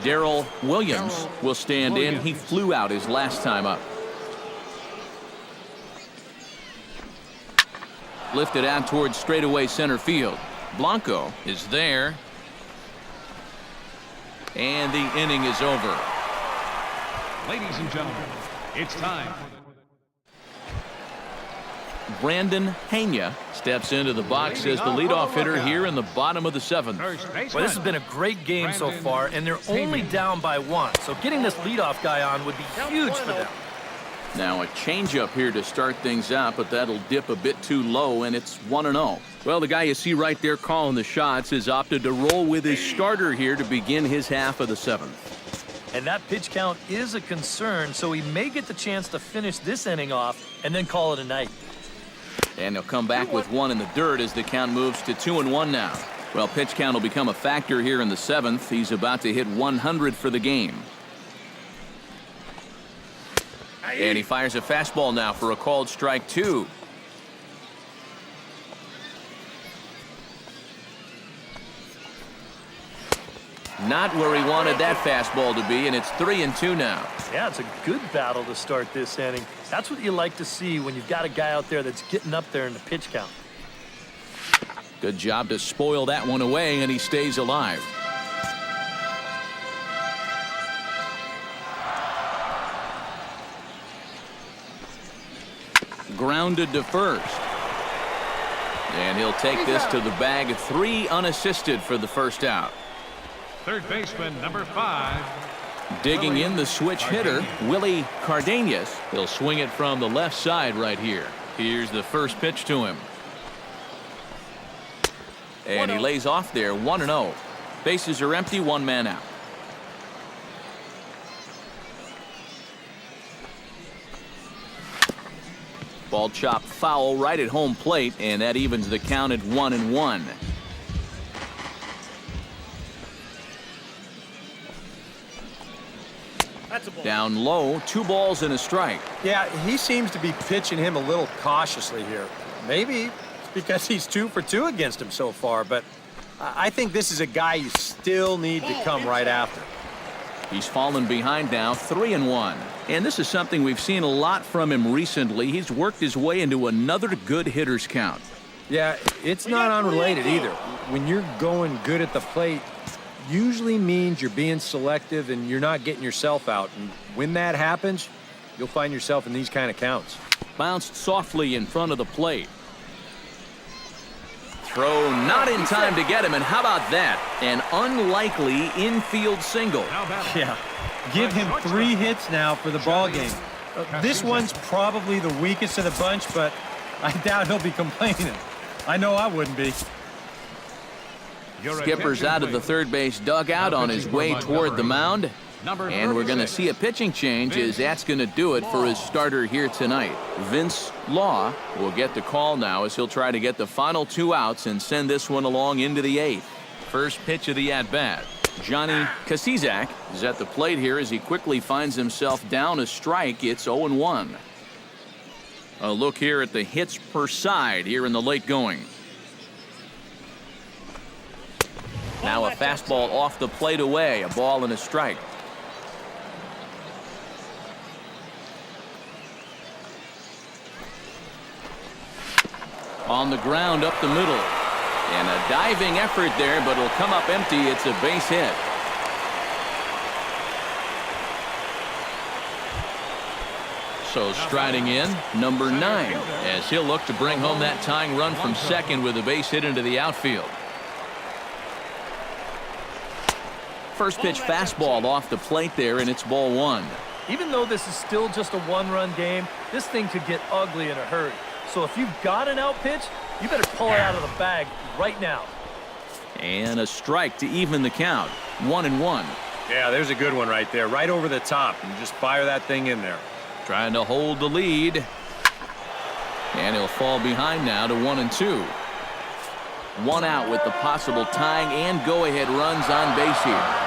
Darrell Williams will stand in. He flew out his last time up. Lifted out towards straightaway center field. Blanco is there. And the inning is over. Ladies and gentlemen, it's time. Brandon Pena steps into the box as the leadoff hitter here in the bottom of the seventh. Well, this has been a great game so far, and they're only down by 1. So getting this leadoff guy on would be huge for them. Now a changeup here to start things out, but that'll dip a bit too low, and it's 1-0. Well, the guy you see right there calling the shots has opted to roll with his starter here to begin his half of the seventh. And that pitch count is a concern, so he may get the chance to finish this inning off and then call it a night. And he'll come back with one in the dirt as the count moves to 2-1 now. Well, pitch count will become a factor here in the seventh. He's about to hit 100 for the game. And he fires a fastball now for a called strike 2. Not where he wanted that fastball to be, and it's 3-2 now. Yeah, it's a good battle to start this inning. That's what you like to see when you've got a guy out there that's getting up there in the pitch count. Good job to spoil that one away, and he stays alive. Grounded to first. And he'll take this to the bag. 3 unassisted for the first out. Third baseman, number 5. Digging in the switch hitter, Willie Cardenas. He'll swing it from the left side right here. Here's the first pitch to him. And he lays off there, 1-0. Bases are empty, 1 man out. Ball chopped foul right at home plate, and that evens the count at 1-1. Down low, 2 balls and a strike. Yeah, he seems to be pitching him a little cautiously here. Maybe it's because he's 2 for 2 against him so far, but I think this is a guy you still need to come right after. He's fallen behind now, 3-1. And this is something we've seen a lot from him recently. He's worked his way into another good hitter's count. Yeah, it's not unrelated either. When you're going good at the plate, usually means you're being selective and you're not getting yourself out. And when that happens, you'll find yourself in these kind of counts. Bounced softly in front of the plate. Throw not in time to get him, and how about that? An unlikely infield single. Yeah, give him 3 hits now for the ball game. This one's probably the weakest of the bunch, but I doubt he'll be complaining. I know I wouldn't be. Skipper's out of the third base dugout on his way toward the mound. And we're going to see a pitching change, as that's going to do it for his starter here tonight. Vince Law will get the call now as he'll try to get the final 2 outs and send this one along into the 8th. First pitch of the at-bat. Johnny Kasizak is at the plate here as he quickly finds himself down a strike. It's 0-1. A look here at the hits per side here in the late going. Now a fastball off the plate away, a ball and a strike. On the ground up the middle. And a diving effort there, but it'll come up empty. It's a base hit. So striding in, number 9, as he'll look to bring home that tying run from second with a base hit into the outfield. First pitch fastball off the plate there, and it's ball 1. Even though this is still just a 1-run game, this thing could get ugly in a hurry. So if you've got an out pitch, you better pull it out of the bag right now. And a strike to even the count. 1-1. Yeah, there's a good one right there, right over the top, and just fire that thing in there. Trying to hold the lead. And he'll fall behind now to 1-2. 1 out with the possible tying and go-ahead runs on base here.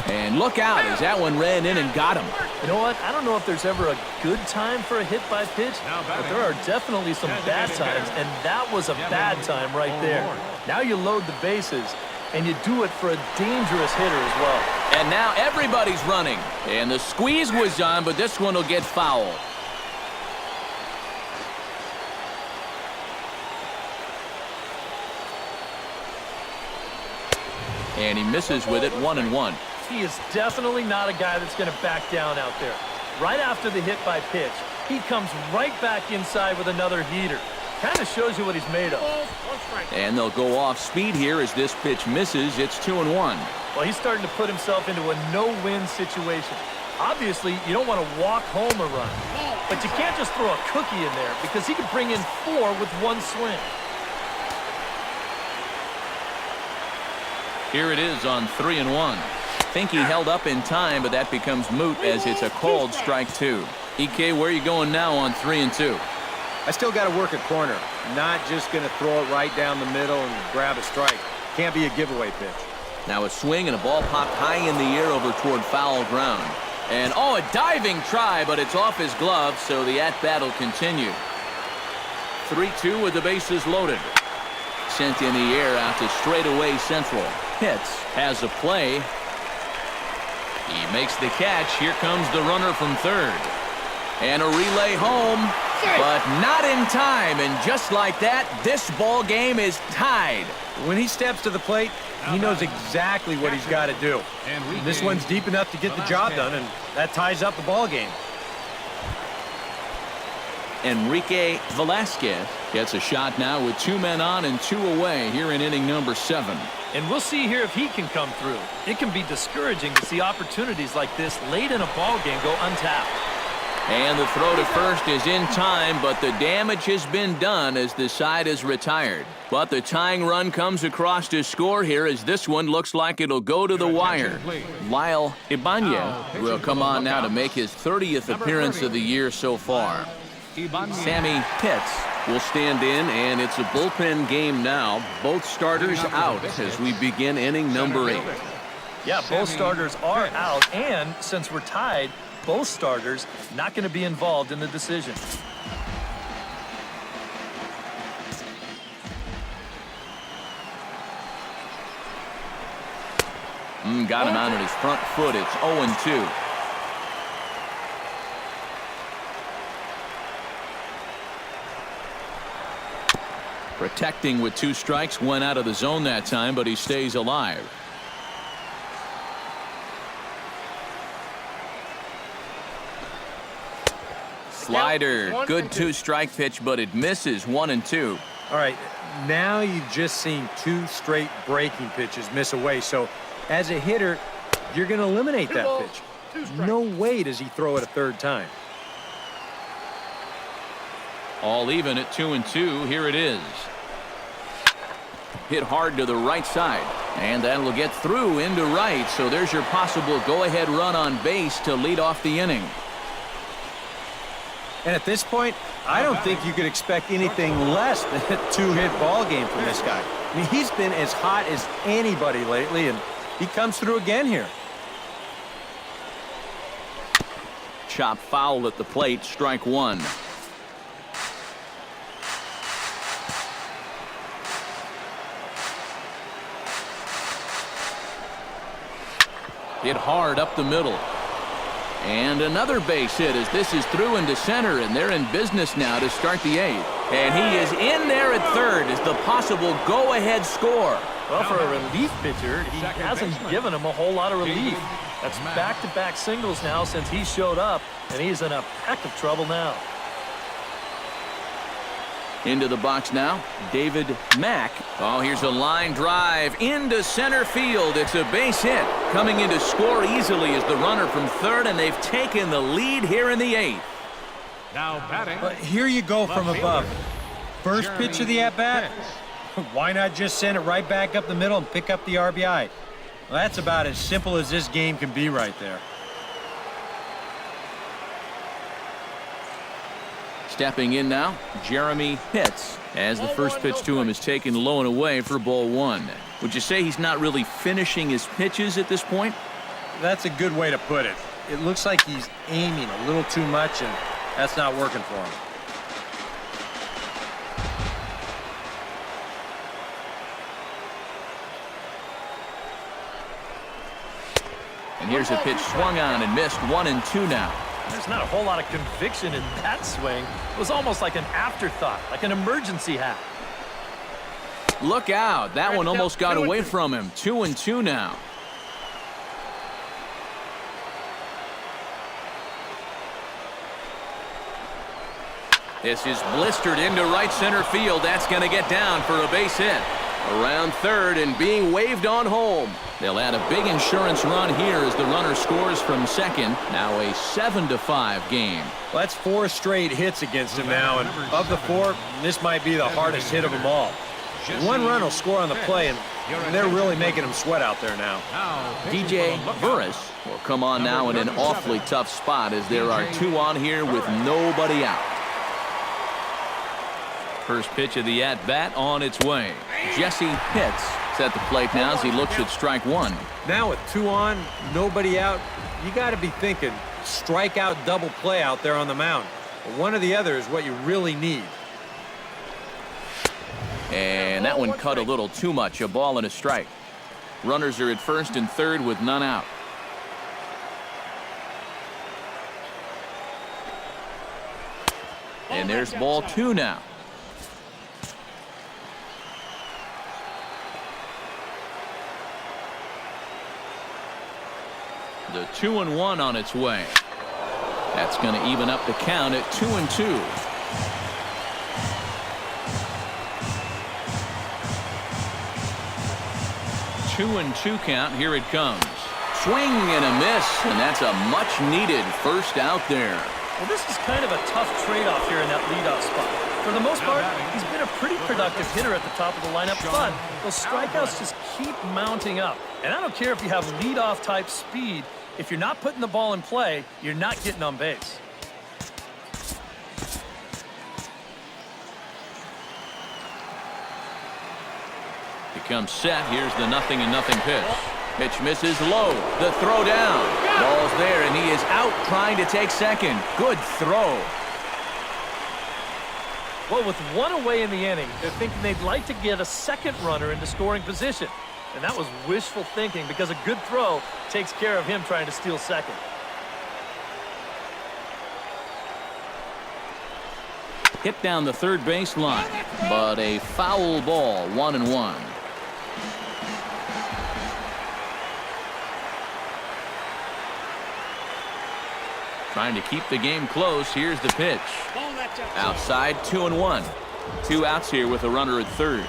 And look out as that one ran in and got him. You know what? I don't know if there's ever a good time for a hit by pitch, but there are definitely some bad times, and that was a bad time right there. Now you load the bases, and you do it for a dangerous hitter as well. And now everybody's running. And the squeeze was on, but this one will get foul. And he misses with it, 1-1. He is definitely not a guy that's going to back down out there. Right after the hit by pitch, he comes right back inside with another heater. Kind of shows you what he's made of. And they'll go off speed here as this pitch misses. It's 2-1. Well, he's starting to put himself into a no-win situation. Obviously, you don't want to walk home a run. But you can't just throw a cookie in there because he could bring in 4 with one swing. Here it is on 3-1. Think he held up in time, but that becomes moot as it's a called strike 2. EK, where are you going now on 3-2? I still got to work a corner. Not just going to throw it right down the middle and grab a strike. Can't be a giveaway pitch. Now a swing and a ball popped high in the air over toward foul ground. And a diving try, but it's off his glove, so the at-bat will continue. 3-2 with the bases loaded. Sent in the air out to straightaway central. Hits, has a play. He makes the catch. Here comes the runner from third. And a relay home, but not in time. And just like that, this ball game is tied. When he steps to the plate, he knows exactly what he's got to do. And this one's deep enough to get the job done, and that ties up the ball game. Enrique Velasquez gets a shot now with 2 men on and 2 away here in inning number 7. And we'll see here if he can come through. It can be discouraging to see opportunities like this late in a ball game go untapped. And the throw to first is in time, but the damage has been done as the side is retired. But the tying run comes across to score here as this one looks like it'll go to the wire. Lyle Ibanez will come on now to make his 30th appearance of the year so far. Sammy Pitts will stand in, and it's a bullpen game now. Both starters out as we begin inning number 8. Yeah, both starters are out, and since we're tied, both starters not going to be involved in the decision. Got him out on his front foot. It's 0-2. Protecting with 2 strikes, went out of the zone that time, but he stays alive. Slider, good 2-strike pitch, but it misses. 1-2. All right, now you've just seen 2 straight breaking pitches miss away. So as a hitter, you're going to eliminate that pitch. No way does he throw it a third time. All even at 2-2. Here it is. Hit hard to the right side, and that'll get through into right. So there's your possible go-ahead run on base to lead off the inning. And at this point, I don't think you could expect anything less than a 2-hit ball game from this guy. I mean, he's been as hot as anybody lately, and he comes through again here. Chop foul at the plate, strike 1. Hit hard up the middle. And another base hit as this is through into center, and they're in business now to start the 8th. And he is in there at third as the possible go-ahead score. Well, for a relief pitcher, he hasn't given him a whole lot of relief. That's back-to-back singles now since he showed up, and he's in a peck of trouble now. Into the box now, David Mack. Oh, here's a line drive into center field. It's a base hit. Coming in to score easily is the runner from third, and they've taken the lead here in the 8th. Now batting. But here you go from above. First pitch of the at-bat. Why not just send it right back up the middle and pick up the RBI? Well, that's about as simple as this game can be right there. Stepping in now, Jeremy Pitts, as the first pitch to him is taken low and away for ball 1. Would you say he's not really finishing his pitches at this point? That's a good way to put it. It looks like he's aiming a little too much, and that's not working for him. And here's a pitch swung on and missed. 1-2 now. There's not a whole lot of conviction in that swing. It was almost like an afterthought, like an emergency hack. Look out. That one almost got away from him. 2-2 now. This is blistered into right center field. That's going to get down for a base hit. Around third and being waved on home. They'll add a big insurance run here as the runner scores from second. Now a 7-5 game. Well, that's 4 straight hits against him now, and of the 4, this might be the hardest hit of them all. One run will score on the play, and they're really making him sweat out there now. DJ Burris will come on now in an awfully tough spot as there are 2 on here with nobody out. First pitch of the at-bat on its way. Jesse Pitts at the plate now as he looks at strike 1. Now with 2 on, nobody out, you got to be thinking strikeout double play out there on the mound. One or the other is what you really need. And that one cut a little too much. A ball and a strike. Runners are at first and third with none out. And there's ball 2 now. The 2-1 on its way. That's going to even up the count at 2-2. 2-2 count. Here it comes. Swing and a miss, and that's a much-needed first out there. Well, this is kind of a tough trade-off here in that leadoff spot. For the most part, he's been a pretty productive hitter at the top of the lineup, but those strikeouts just keep mounting up. And I don't care if you have leadoff type speed. If you're not putting the ball in play, you're not getting on base. Becomes set. Here's the 0-0 pitch. Pitch misses low. The throw down. Ball's there, and he is out trying to take second. Good throw. Well, with 1 away in the inning, they're thinking they'd like to get a second runner into scoring position. And that was wishful thinking because a good throw takes care of him trying to steal second. Hit down the third base line, but a foul ball. 1-1. Trying to keep the game close. Here's the pitch. Outside, 2-1. 2 outs here with a runner at third.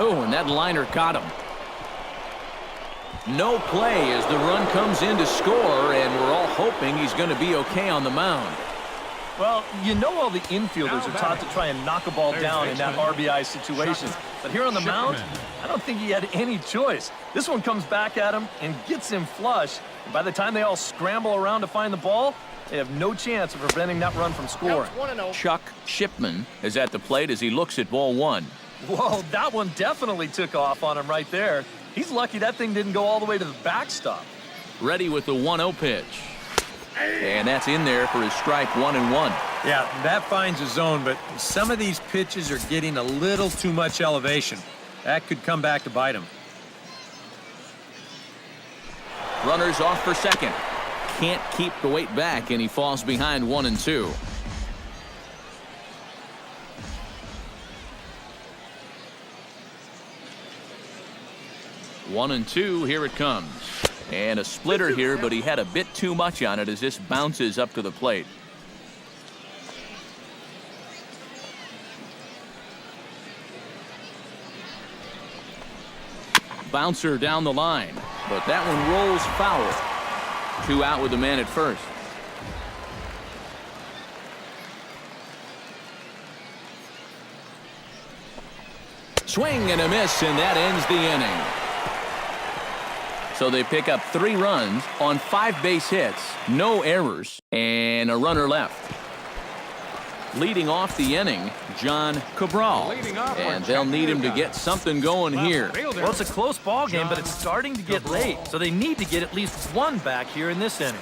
Oh, and that liner caught him. No play as the run comes in to score, and we're all hoping he's going to be okay on the mound. Well, you know all the infielders are taught to try and knock a ball down in that RBI situation. But here on the mound, I don't think he had any choice. This one comes back at him and gets him flush. And by the time they all scramble around to find the ball, they have no chance of preventing that run from scoring. Chuck Shipman is at the plate as he looks at ball 1. Whoa, that one definitely took off on him right there. He's lucky that thing didn't go all the way to the backstop. Ready with the 1-0 pitch. And that's in there for his strike 1-1. Yeah, that finds a zone, but some of these pitches are getting a little too much elevation. That could come back to bite him. Runners off for second. Can't keep the weight back, and he falls behind 1-2. One and two, here it comes. And a splitter here, but he had a bit too much on it as this bounces up to the plate. Bouncer down the line, but that one rolls foul. 2 out with the man at first. Swing and a miss, and that ends the inning. So they pick up 3 runs on 5 base hits, no errors, and a runner left. Leading off the inning, John Cabral, and they'll need him to get something going here. Well, it's a close ball game, but it's starting to get late, so they need to get at least 1 back here in this inning.